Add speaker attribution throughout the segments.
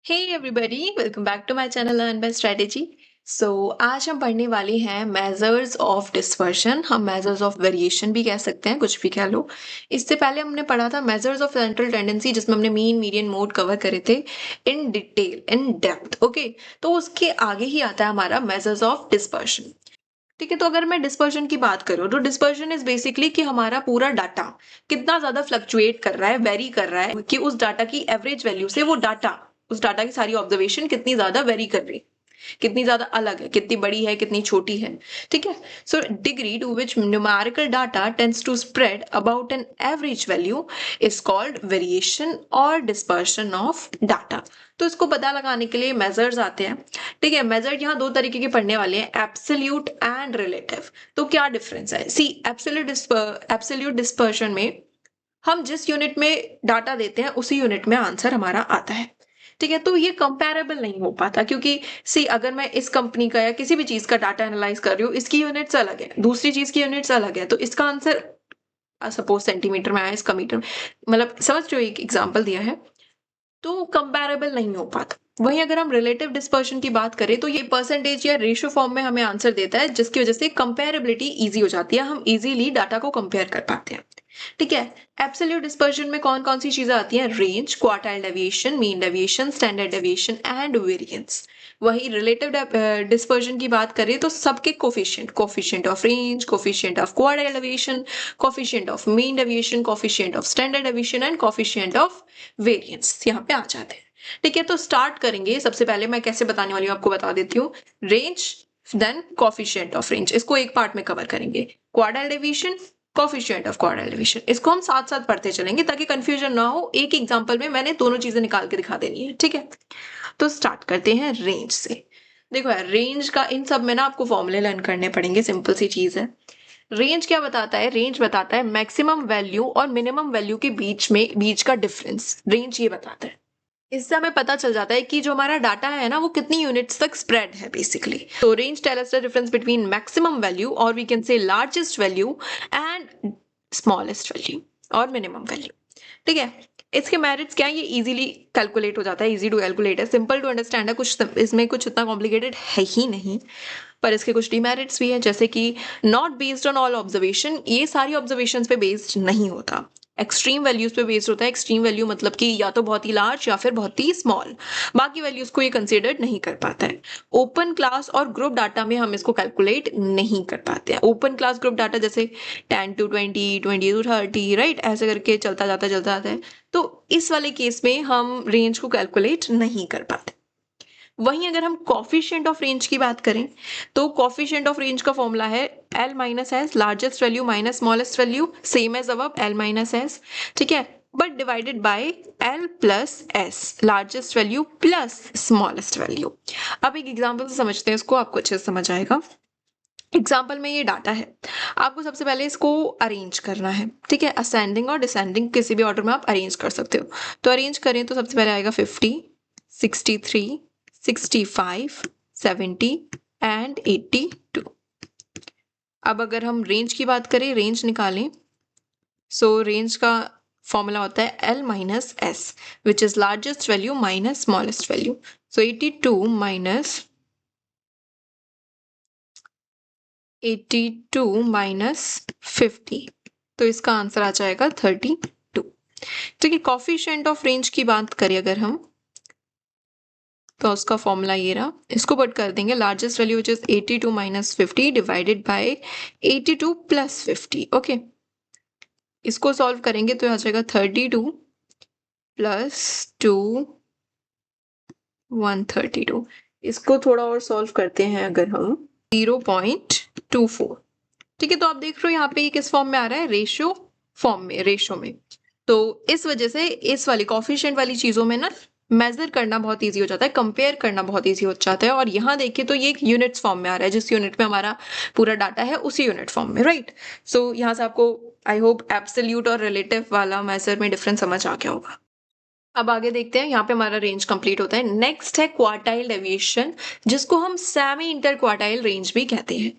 Speaker 1: Hey everybody, welcome back to my channel learn by strategy. आज हम पढ़ने वाले हैं मेजर्स ऑफ डिस्पर्शन। हम मेजर्स ऑफ वेरिएशन भी कह सकते हैं, कुछ भी कह लो। इससे पहले हमने पढ़ा था मेजर्स ऑफ सेंट्रल टेंडेंसी, जिसमें हमने मीन मीडियन मोड कवर करे थे in detail, in depth. Okay, तो उसके आगे ही आता है हमारा मेजर्स ऑफ डिस्पर्शन। ठीक है, तो अगर मैं डिस्पर्शन की बात करूं तो डिस्पर्शन इज बेसिकली कि हमारा पूरा डाटा कितना ज्यादा फ्लक्चुएट कर रहा है, वेरी कर रहा है, कि उस डाटा की एवरेज वैल्यू से वो डाटा, उस डाटा की सारी ऑब्जर्वेशन कितनी ज्यादा वेरी कर रही है, कितनी ज्यादा अलग है, कितनी बड़ी है, कितनी छोटी है। ठीक है, so degree to which numerical data tends to spread about an average value is called variation और डिस्पर्शन ऑफ डाटा। तो इसको पता लगाने के लिए मेजर्स आते हैं। ठीक है, मेजर यहाँ दो तरीके के पढ़ने वाले हैं, एब्सोल्यूट एंड रिलेटिव। तो क्या डिफरेंस है? सी, एब्सोल्यूट डिस्पर्शन में हम जिस यूनिट में डाटा देते हैं उसी यूनिट में आंसर हमारा आता है। ठीक है, तो ये कंपैरेबल नहीं हो पाता, क्योंकि सी अगर मैं इस कंपनी का या किसी भी चीज का डाटा एनालाइज कर रही हूँ, इसकी यूनिट्स अलग है, दूसरी चीज की यूनिट्स अलग है, तो इसका आंसर सपोज सेंटीमीटर में आया, इसका मीटर में, मतलब समझ रहे हो, एक एग्जाम्पल दिया है, तो कंपैरेबल नहीं हो पाता। वहीं अगर हम रिलेटिव डिस्पर्शन की बात करें तो ये परसेंटेज या रेशियो फॉर्म में हमें आंसर देता है, जिसकी वजह से कंपेरेबिलिटी इजी हो जाती है, हम इजीली डाटा को कंपेयर कर पाते हैं। ठीक है, एब्सोल्यूट डिस्पर्शन में कौन कौन सी चीजें आती हैं? Range, quartile deviation, mean deviation, standard deviation and variance. वही रिलेटिव डिस्पर्शन की बात करें तो सबके coefficient, coefficient of range, coefficient of quartile deviation, coefficient of mean deviation, coefficient of standard deviation and coefficient of variance यहाँ पे आ जाते हैं। ठीक है, तो स्टार्ट करेंगे। सबसे पहले मैं कैसे बताने वाली हूँ आपको बता देती हूँ। Range, then coefficient of range, इसको एक पार्ट में कवर करेंगे। Quartile deviation, coefficient of quartile deviation, इसको हम साथ साथ पढ़ते चलेंगे ताकि कंफ्यूजन ना हो। एक एग्जांपल में मैंने दोनों चीजें निकाल के दिखा देनी है। ठीक है, तो स्टार्ट करते हैं रेंज से। देखो यार, रेंज का इन सब में ना आपको फॉर्मूले लर्न करने पड़ेंगे, सिंपल सी चीज है। रेंज क्या बताता है? रेंज बताता है मैक्सिमम वैल्यू और मिनिमम वैल्यू के बीच का डिफरेंस, रेंज ये बताता है। इससे हमें पता चल जाता है कि जो हमारा डाटा है ना, वो कितनी यूनिट्स तक स्प्रेड है बेसिकली। तो range tell us the difference between maximum value, और we can say largest value, and smallest value और मिनिमम वैल्यू। ठीक है, इसके मेरिट्स क्या है? ये इजीली कैलकुलेट हो जाता है, इजी टू कैलकुलेट है, सिंपल टू अंडरस्टैंड है, कुछ इसमें कुछ इतना कॉम्प्लिकेटेड है ही नहीं। पर इसके कुछ डिमेरिट्स भी हैं, जैसे कि not based on all observation, ये सारी ऑब्जर्वेशंस पे बेस्ड नहीं होता, एक्सट्रीम वैल्यूज पे बेस्ड होता है। एक्सट्रीम वैल्यू मतलब कि या तो बहुत ही लार्ज या फिर बहुत ही स्मॉल, बाकी वैल्यूज को ये कंसीडर्ड नहीं कर पाता है। ओपन क्लास और ग्रुप डाटा में हम इसको कैलकुलेट नहीं कर पाते हैं। ओपन क्लास ग्रुप डाटा जैसे 10 to 20, 20 to 30, राइट, ऐसे करके चलता जाता है, तो इस वाले केस में हम रेंज को कैलकुलेट नहीं कर पाते। वहीं अगर हम कॉफिशिएंट ऑफ रेंज की बात करें तो कॉफिशिएंट ऑफ रेंज का फॉर्मूला है L minus S, largest value minus smallest value, same as अब L माइनस एस। ठीक है, but divided by L plus S, largest value plus smallest value. अब एक एग्जांपल से समझते हैं इसको, आपको अच्छे से समझ आएगा। एग्जाम्पल में ये डाटा है, आपको सबसे पहले इसको अरेंज करना है। ठीक है, असेंडिंग और डिसेंडिंग किसी भी ऑर्डर में आप अरेंज कर सकते हो। तो अरेंज करें तो सबसे पहले आएगा 50, 63, 65, 70 एंड 82। अब अगर हम रेंज की बात करें, रेंज निकालें, सो रेंज का फॉर्मूला होता है L minus S, which is largest value minus smallest value. So 82 minus 82 minus 50, तो इसका आंसर आ जाएगा 32। ठीक है, कॉफिशिएंट ऑफ रेंज की बात करें अगर हम, तो उसका फॉर्मूला ये रहा, इसको पुट कर देंगे, largest value which is 82 minus 50 divided by 82 plus 50। Okay, इसको सॉल्व करेंगे तो आ जाएगा 32 प्लस 2, 132। इसको थोड़ा और सॉल्व करते हैं अगर हम, 0.24। ठीक है, तो आप देख रहे हो यहाँ पे ये किस फॉर्म में आ रहा है? रेशियो फॉर्म में, रेशियो में। तो इस वजह से इस वाली कॉफिशिएंट वाली चीजों में ना मेजर करना बहुत इजी हो जाता है, कंपेयर करना बहुत इजी हो जाता है। और यहाँ देखिए तो ये एक यूनिट्स फॉर्म में आ रहा है, जिस यूनिट में हमारा पूरा डाटा है उसी यूनिट फॉर्म में, राइट। सो यहाँ से आपको आई होप एब्सोल्यूट और रिलेटिव वाला मेजर में डिफरेंस समझ आ गया होगा। अब आगे देखते हैं, यहाँ पे हमारा रेंज कंप्लीट होता है। नेक्स्ट है क्वार्टाइल डेविएशन, जिसको हम सेमी इंटर क्वार्टाइल रेंज भी कहते हैं।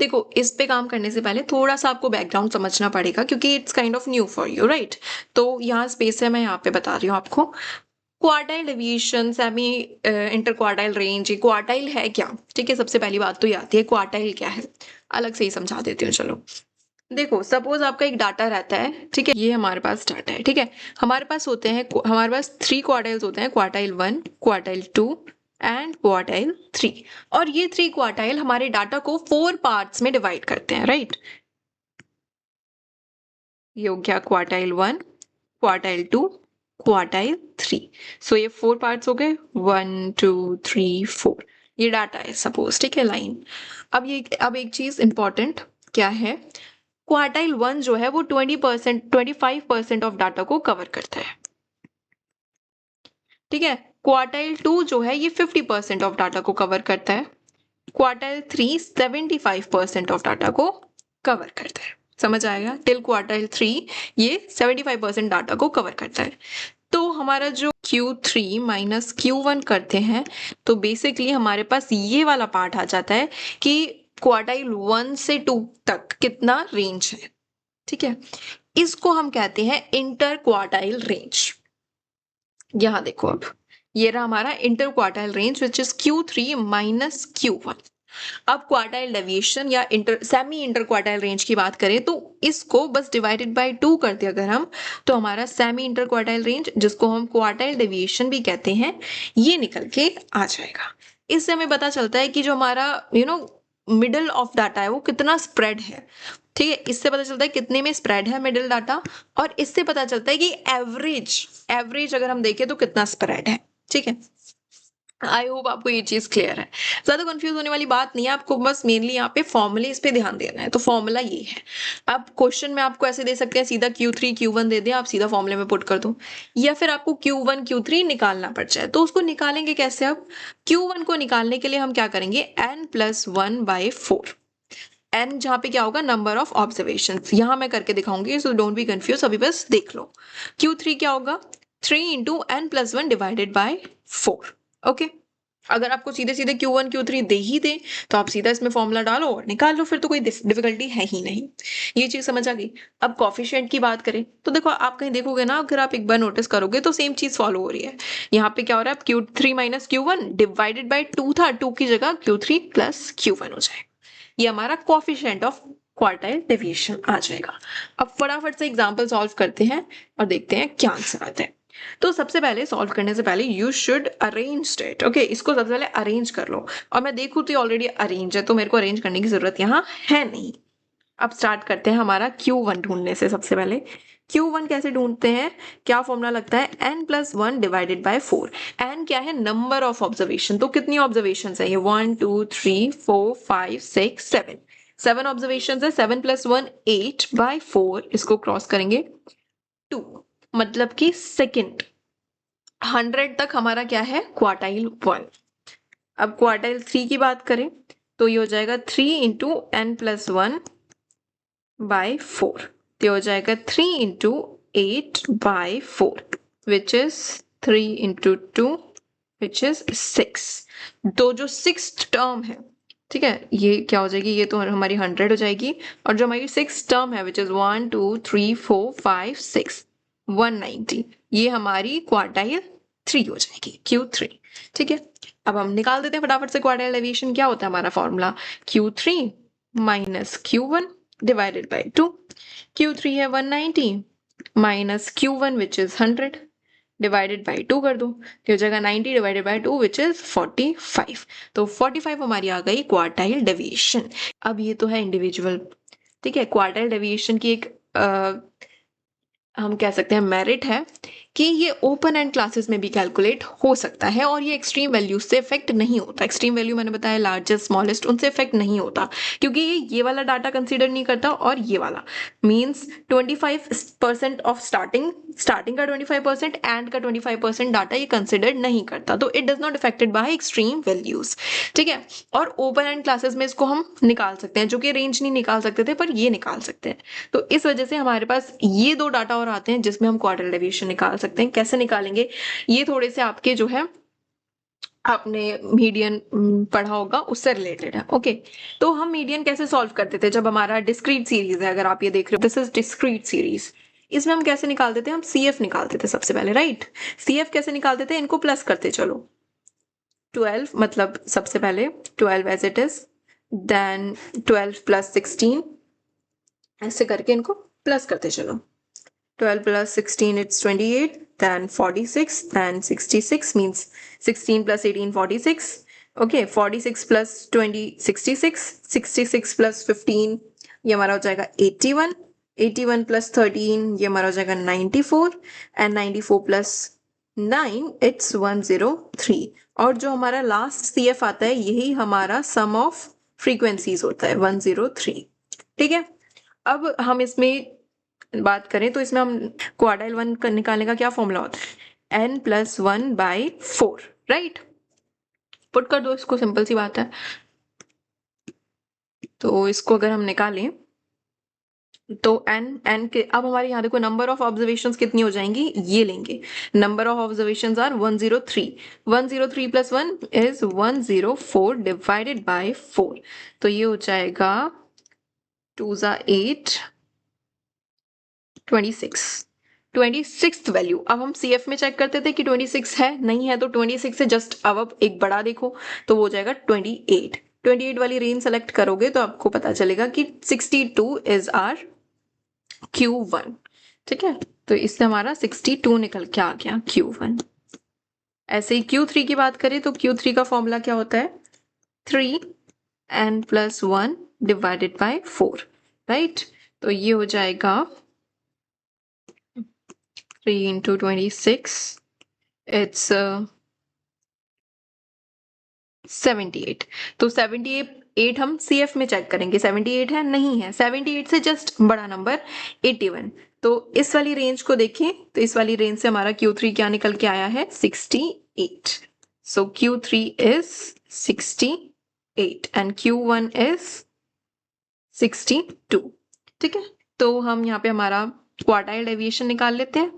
Speaker 1: देखो, इस पे काम करने से पहले थोड़ा सा आपको बैकग्राउंड समझना पड़ेगा, क्योंकि it's kind of new for you, right. तो यहाँ स्पेस है, मैं यहाँ पे बता रही हूँ आपको। Quartile deviation, semi inter quartile range, ये क्वार्टाइल है क्या? ठीक है, सबसे पहली बात तो ये आती है क्वार्टाइल क्या है, अलग से ही समझा देती हूँ। चलो देखो, सपोज आपका एक डाटा रहता है, ठीक है, ये हमारे पास डाटा है, ठीक है, हमारे पास होते हैं, हमारे पास 3 क्वार्टाइल्स होते हैं, क्वार्टाइल 1, क्वार्टाइल 2 एंड क्वार्टाइल 3। और ये 3 क्वार्टाइल हमारे डाटा को 4 पार्ट्स में डिवाइड करते हैं, राइट। ये हो गया क्वार्टाइल 1, क्वार्टाइल 2, क्वार्टाइल 3। सो ये 4 पार्ट्स हो गए, 1 2 3 4। ये डाटा है सपोज, ठीक है, लाइन। अब एक चीज इंपॉर्टेंट क्या है, क्वार्टाइल 1 जो है वो 20% 25% ऑफ डाटा को कवर करता है, ठीक है। क्वार्टाइल 2 जो है ये 50% ऑफ डाटा को कवर करता है। क्वार्टाइल 3 75% ऑफ डाटा को कवर करता है। समझ आएगा, टिल क्वार्टाइल 3 ये 75% डाटा को कवर करता है। तो हमारा जो Q3 माइनस Q1 करते हैं, तो बेसिकली हमारे पास ये वाला पार्ट आ जाता है कि क्वार्टाइल 1 से 2 तक कितना रेंज है, ठीक है। इसको हम कहते हैं इंटर क्वार्टाइल रेंज। यहां देखो, अब ये रहा हमारा inter quartile range which is Q3 minus Q1। अब क्वार्टाइल डेविएशन या सेमी इंटर क्वार्टाइल रेंज की बात करें तो इसको बस डिवाइडेड बाय 2 कर दिया अगर हम, तो हमारा सेमी इंटर क्वार्टाइल रेंज, जिसको हम क्वार्टाइल डेविएशन भी कहते हैं, ये निकल के आ जाएगा। इससे हमें पता चलता है कि जो हमारा मिडल ऑफ डाटा है वो कितना स्प्रेड है, ठीक है। इससे पता चलता है कितने में स्प्रेड है मिडिल डाटा, और इससे पता चलता है कि एवरेज अगर हम देखें तो कितना स्प्रेड है, ठीक है। आई होप आपको ये चीज क्लियर है, ज्यादा कंफ्यूज होने वाली बात नहीं है, आपको बस मेनली यहाँ पे फॉर्मूले इस पे ध्यान देना है। तो फॉर्मूला ये है, अब क्वेश्चन में आपको ऐसे दे सकते हैं, सीधा Q3 Q1 दे दे, आप सीधा फॉर्मूले में पुट कर दो, या फिर आपको Q1 Q3 निकालना पड़ जाए, तो उसको निकालेंगे कैसे? अब Q1 को निकालने के लिए हम क्या करेंगे, n+1/4। एन जहां पे क्या होगा, नंबर ऑफ ऑब्जर्वेशन, यहां मैं करके दिखाऊंगी, सो डोंट बी कंफ्यूज, अभी बस देख लो। Q3 क्या होगा, 3 into n+1 divided by 4। Okay, अगर आपको सीधे सीधे Q1 Q3 दे ही दे तो आप सीधा इसमें फॉर्मूला डालो और निकाल लो, फिर तो कोई डिफिकल्टी है ही नहीं। ये चीज समझ आ गई। अब कॉफिशिएंट की बात करें तो देखो, आप कहीं देखोगे ना, अगर आप एक बार नोटिस करोगे तो सेम चीज फॉलो हो रही है। यहाँ पे क्या हो रहा है, Q3 minus Q1 divided by 2 था, 2 की जगह Q3 प्लस Q1 हो जाएगा। ये हमारा कोफिशिएंट ऑफ क्वार्टाइल डेविएशन आ जाएगा। अब फटाफट से एग्जांपल सॉल्व करते हैं और देखते हैं क्या आंसर आता है। तो सबसे पहले सॉल्व करने से पहले you should arrange it, okay, इसको सबसे पहले अरेंज कर लो। और मैं देखूं तो ऑलरेडी अरेंज है, तो मेरे को अरेंज करने की जरूरत यहाँ है नहीं। अब स्टार्ट करते हैं हमारा Q1 ढूंढने से। सबसे पहले Q1 कैसे ढूंढते हैं, क्या फॉर्मूला लगता है, n+1 डिवाइडेड बाय 4। n क्या है, नंबर ऑफ ऑब्जर्वेशन, तो कितनी ऑब्जर्वेशन है ये, 1 2 3 4 5 6 7, 7 ऑब्जर्वेशन है। 7 + 1 8 बाय 4, इसको क्रॉस करेंगे 2, मतलब कि सेकेंड 100 तक हमारा क्या है, क्वार्टाइल 1। अब क्वार्टाइल 3 की बात करें तो ये हो जाएगा 3 इंटू n+1 बाय 4, तो हो जाएगा 3 into 8 by 4 which is 3 into 2 which is 6। तो जो 6th टर्म है, ठीक है, ये क्या हो जाएगी, ये तो हमारी 100 हो जाएगी, और जो हमारी 6th टर्म है विच इज 1 2 3 4 5 6 190, ये हमारी क्वार्टाइल 3 हो जाएगी, Q3, ठीक है। अब हम निकाल देते हैं फटाफट से क्वार्टाइल डेविएशन। क्या होता है हमारा formula, Q3 minus Q1 divided by 2। Q3 है 190 minus Q1 which is 100 divided by 2 कर दो, तो हो जाएगा 90 डिवाइडेड बाय 2 विच इज 45। तो 45 हमारी आ गई क्वार्टाइल डेविएशन। अब ये तो है इंडिविजुअल, ठीक है। क्वार्टाइल डेविएशन की एक हम कह सकते हैं मेरिट है कि ये ओपन एंड क्लासेस में भी कैलकुलेट हो सकता है, और ये एक्सट्रीम वैल्यूज से इफेक्ट नहीं होता। एक्सट्रीम वैल्यू मैंने बताया लार्जेस्ट स्मॉलेस्ट, उनसे इफेक्ट नहीं होता, क्योंकि ये वाला डाटा कंसीडर नहीं करता, और ये वाला मींस 25% ऑफ स्टार्टिंग का 25% एंड का 25% डाटा ये कंसिडर नहीं करता, तो it does not affected by extreme values, ठीक है। और ओपन एंड क्लासेस में इसको हम निकाल सकते हैं, जो कि रेंज नहीं निकाल सकते थे पर ये निकाल सकते हैं। तो इस वजह से हमारे पास ये 2 डाटा और आते हैं जिसमें हम क्वार्टाइल डेविएशन निकाल सकते हैं। कैसे निकालेंगे, ये थोड़े से आपके जो है आपने मीडियन पढ़ा होगा उससे रिलेटेड है, ओके। तो हम मीडियन कैसे सॉल्व करते थे, जब हमारा डिस्क्रीट सीरीज है, अगर आप ये देख रहे हो, दिस इज डिस्क्रीट सीरीज, इसमें हम कैसे निकालते थे, हम CF निकालते थे सबसे पहले, राइट। CF कैसे निकालते थे, इनको प्लस करते चलो। 12 मतलब सबसे पहले 12 as it is, then 12 plus 16, ऐसे करके इनको प्लस करते चलो। 12 plus 16 it's 28, then 46, then 66 means 16 plus 18 46. Okay, 46 plus 20 66, 66 plus 15 ये हमारा हो जाएगा 81, 81 plus 13 ये हमारा हो जाएगा 94, and 94 plus 9 it's 103। और जो हमारा लास्ट CF आता है यही हमारा सम ऑफ फ्रीक्वेंसीज होता है 103। ठीक है, अब हम इसमें बात करें तो इसमें हम क्वार्टाइल 1 निकालने का क्या फॉर्मूला होता है, n+1/4, राइट। पुट कर दो इसको, सिंपल सी बात है। तो इसको अगर हम निकालें तो n के, अब हमारे यहाँ देखो नंबर ऑफ ऑब्जर्वेशंस कितनी हो जाएंगी, ये लेंगे। Number of observations are 103, 103 + 1 is 104 divided by 4, तो ये हो जाएगा 2 × 8 26 वैल्यू। अब हम CF में चेक करते थे कि 26 है, नहीं है तो 26 से जस्ट अब एक बड़ा देखो तो वो हो जाएगा 28 वाली रेंज सेलेक्ट करोगे तो आपको पता चलेगा कि 62 इज आर Q1। ठीक है, तो इससे हमारा 62 निकल के आ गया Q1। ऐसे ही Q3 की बात करें तो Q3 का फॉर्मूला क्या होता है, 3n+1 डिवाइडेड बाय 4, राइट। तो ये हो जाएगा 3 × 26 it's 78। तो 78 हम CF में चेक करेंगे, 78 है, नहीं है, 78 से जस्ट बड़ा नंबर 81। तो इस वाली रेंज को देखें तो इस वाली रेंज से हमारा Q3 क्या निकल के आया है, 68। सो Q3 is 68 and Q1 is 62। ठीक है, तो हम यहाँ पे हमारा क्वार्टाइल डेविएशन निकाल लेते हैं।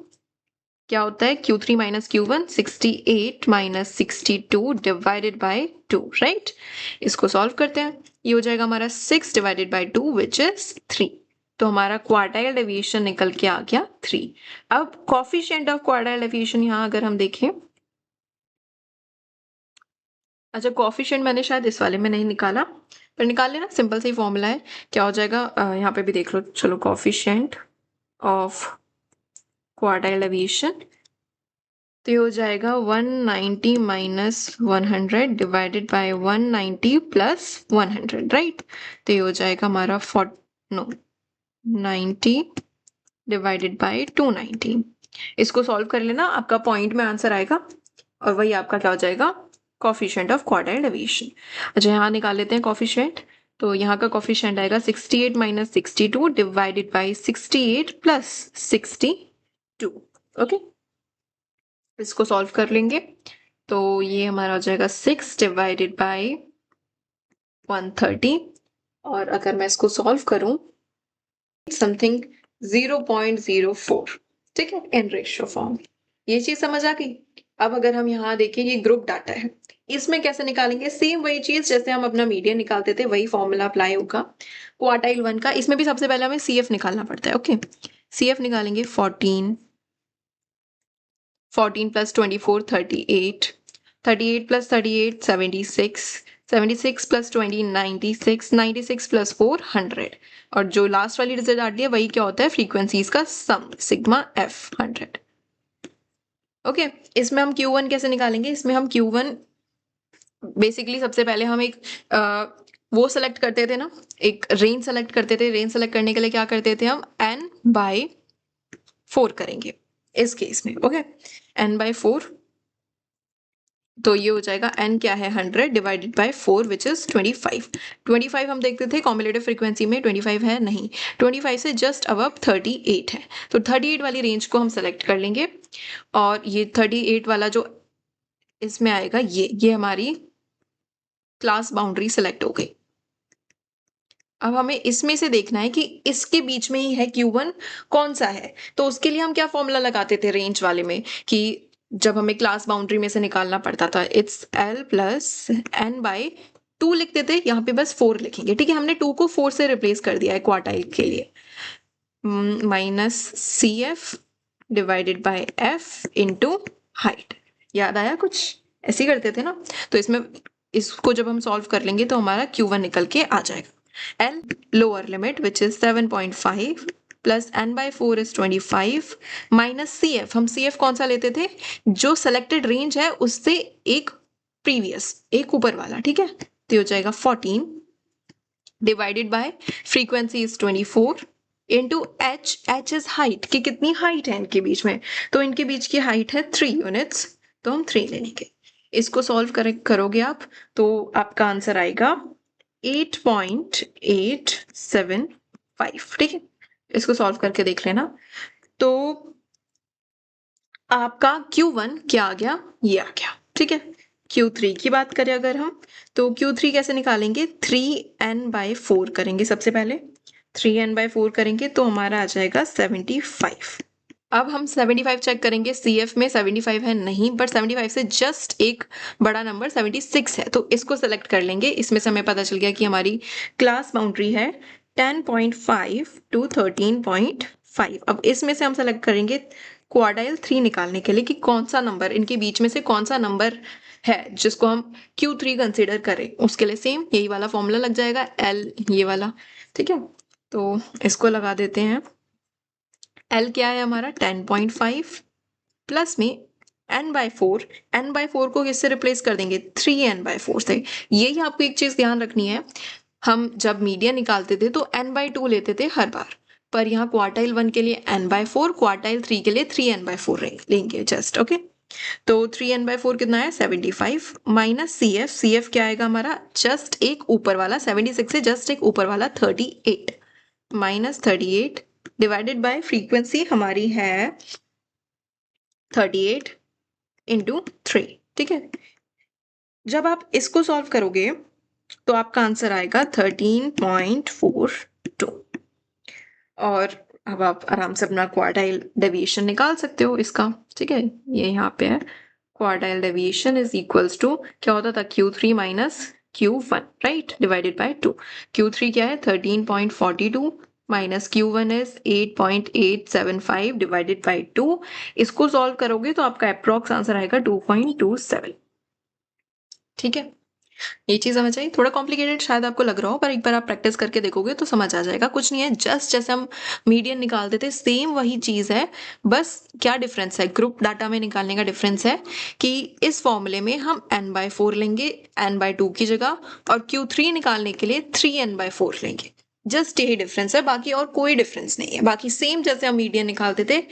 Speaker 1: क्या होता है, Q3 - Q1, 68 - 62 divided by 2, right. इसको सॉल्व करते हैं, ये हो जाएगा हमारा 6 डिवाइडेड बाय 2 विच इज 3। तो हमारा क्वार्टाइल डेविएशन निकल के आ गया 3। अब कोफिशिएंट ऑफ क्वार्टाइल डेविएशन यहाँ अगर हम देखें, अच्छा कोफिशिएंट मैंने शायद इस वाले में नहीं निकाला, पर निकाल लेना, सिंपल सा ही फॉर्मूला है। क्या हो जाएगा, यहाँ पे भी देख लो, चलो कोफिशिएंट ऑफ क्वार्टाइल डेविएशन, तो ये हो जाएगा 190 - 100 डिवाइडेड बाय 190 + 100, राइट। तो ये हो जाएगा हमारा 90 डिवाइडेड बाय 290। इसको सॉल्व कर लेना, आपका पॉइंट में आंसर आएगा और वही आपका क्या हो जाएगा, कोफिशिएंट ऑफ क्वार्टाइल डेविएशन। अच्छा यहाँ निकाल लेते हैं कोफिशिएंट, तो यहाँ का कोफिशिएंट आएगा 68 - 62 डिवाइडेड बाय 68 + 62। ओके, इसको सॉल्व कर लेंगे तो ये हमारा हो जाएगा 6 डिवाइडेड बाय 130, और अगर मैं इसको सॉल्व करूं समथिंग 0.04, ठीक है, इन रेशियो फॉर्म। ये चीज समझ आ गई। अब अगर हम यहाँ देखें, ये ग्रुप डाटा है, इसमें कैसे निकालेंगे, सेम वही चीज जैसे हम अपना मीडियन निकालते थे, वही फॉर्मूला अप्लाई होगा क्वार्टाइल 1 का। इसमें भी सबसे पहले हमें CF निकालना पड़ता है। ओके, CF निकालेंगे 14 + 24 38, 38 + 38 76, 76 + 20 96, 96 + 4 100, और जो लास्ट वाली रिजल्ट आती है वही क्या होता है, फ्रीक्वेंसीज का सम सिग्मा F 100। ओके, इसमें हम Q1 कैसे निकालेंगे, इसमें हम Q1 बेसिकली सबसे पहले हम एक वो सेलेक्ट करते थे ना, एक रेंज सेलेक्ट करते थे। रेंज सेलेक्ट करने के लिए क्या करते थे, हम n/4 करेंगे इस केस में। ओके, n/4, तो ये हो जाएगा n क्या है, 100 डिवाइडेड बाय 4 विच इज 25। 25 हम देखते थे कॉम्युलेटिव फ्रीक्वेंसी में 25 है, नहीं, 25 से जस्ट अबव 38 है, तो 38 वाली रेंज को हम सेलेक्ट कर लेंगे। और ये 38 वाला जो इसमें आएगा, ये हमारी क्लास बाउंड्री सेलेक्ट हो गई। अब हमें इसमें से देखना है कि इसके बीच में ही है Q1 कौन सा है, तो उसके लिए हम क्या फॉर्मूला लगाते थे रेंज वाले में, कि जब हमें क्लास बाउंड्री में से निकालना पड़ता था, इट्स L + n/2 लिखते थे, यहाँ पे बस 4 लिखेंगे। ठीक है, हमने 2 को 4 से रिप्लेस कर दिया है क्वार्टाइल के लिए। Minus C F divided by F into height. याद आया कुछ? ऐसे ही करते थे ना। तो इसमें इसको जब हम सॉल्व कर लेंगे तो हमारा Q1 निकल के आ जाएगा। L lower limit which is 7.5 plus n/4 is 25 minus CF। हम CF कौन सा लेते थे? जो सेलेक्टेड रेंज है उससे एक प्रीवियस, एक ऊपर वाला, ठीक है। तो हो जाएगा 14 divided by frequency is 24 into h is height, कि कितनी हाइट है इनके बीच में। तो इनके बीच की हाइट है 3 यूनिट्स, तो हम 3 ले लेंगे। इसको सॉल्व करोगे आप तो आपका आंसर आएगा 8.875, ठीक है। इसको सॉल्व करके देख लेना। तो आपका Q1 क्या आ गया? ये आ गया, ठीक है। Q3 की बात करें अगर हम, तो Q3 कैसे निकालेंगे? 3n/4 करेंगे सबसे पहले। 3n/4 करेंगे तो हमारा आ जाएगा 75। अब हम 75 चेक करेंगे। CF में 75 है नहीं, बट 75 से जस्ट एक बड़ा नंबर 76 है, तो इसको सेलेक्ट कर लेंगे। इसमें से हमें पता चल गया कि हमारी क्लास बाउंड्री है 10.5 टू 13.5। अब इसमें से हम सेलेक्ट करेंगे क्वार्टाइल 3 निकालने के लिए कि कौन सा नंबर इनके बीच में से कौन सा नंबर है जिसको हम Q3 कंसीडर करें। उसके लिए सेम यही वाला फॉर्मूला लग जाएगा, L ये वाला, ठीक है। तो इसको लगा देते हैं। L क्या है हमारा? 10.5 प्लस में n/4। n/4 को किससे रिप्लेस कर देंगे? 3n/4 से। यही आपको एक चीज ध्यान रखनी है, हम जब मीडियन निकालते थे तो n/2 लेते थे हर बार, पर यहाँ क्वार्टाइल 1 के लिए n/4, क्वार्टाइल 3 के लिए 3n/4 लेंगे जस्ट, ओके। तो 3n/4 कितना है? 75 माइनस CF क्या आएगा हमारा? जस्ट एक ऊपर वाला 76 से जस्ट एक ऊपर वाला 38 माइनस 38 डिवाइडेड बाय फ्रीक्वेंसी हमारी है 38 इंटू 3, ठीक है। जब आप इसको सॉल्व करोगे तो आपका आंसर आएगा 13.42। और अब आप आराम से अपना क्वार्टाइल डेविएशन निकाल सकते हो इसका, ठीक है। ये यहाँ पे है, quartile deviation is equals to क्या होता था? Q3 minus Q1, right, divided by 2। Q3 क्या है? 13.42 minus Q1 is 8.875 divided by 2। इसको सॉल्व करोगे तो आपका अप्रॉक्स आंसर आएगा 2.27, ठीक है। ये चीज समझ आई? थोड़ा कॉम्प्लिकेटेड शायद आपको लग रहा हो, पर एक बार आप प्रैक्टिस करके देखोगे तो समझ आ जाएगा। कुछ नहीं है, जस्ट जैसे हम मीडियन निकालते थे सेम वही चीज है। बस क्या डिफरेंस है? ग्रुप डाटा में निकालने का डिफरेंस है कि इस फॉर्मूले में हम n/4 लेंगे n/2 की जगह, और Q3 निकालने के लिए 3n/4 लेंगे। जस्ट यही डिफरेंस है, बाकी और कोई डिफरेंस नहीं है। बाकी सेम जैसे हम मीडियन निकालते थे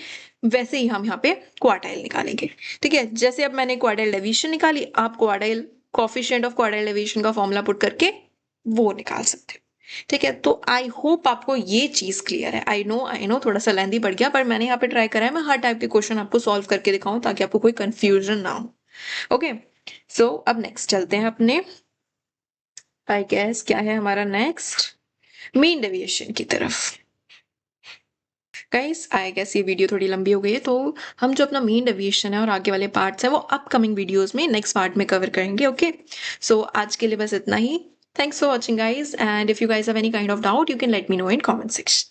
Speaker 1: वैसे ही हम यहाँ पे क्वार्टाइल निकालेंगे, ठीक है। जैसे अब मैंने क्वार्टाइल डेविएशन निकाली, आप quartile coefficient of quartile deviation का फॉर्मूला पुट करके वो निकाल सकते हो, ठीक है। तो आई होप आपको ये चीज क्लियर है। आई नो थोड़ा सा लेंथी पड़ गया, पर मैंने यहाँ पे ट्राई करा है मैं हर टाइप के क्वेश्चन आपको सॉल्व करके दिखाऊं ताकि आपको कोई कंफ्यूजन ना हो, ओके। सो अब नेक्स्ट चलते हैं अपने, आई गेस क्या है हमारा नेक्स्ट, मीन डेविएशन की तरफ। गाइस आई गेस ये वीडियो थोड़ी लंबी हो गई है, तो हम जो अपना मीन डेविएशन है और आगे वाले पार्ट्स हैं वो अपकमिंग वीडियोस में नेक्स्ट पार्ट में कवर करेंगे, ओके। सो आज के लिए बस इतना ही। Thanks for watching guys, and if you guys have any kind of doubt you can let me know in comment section.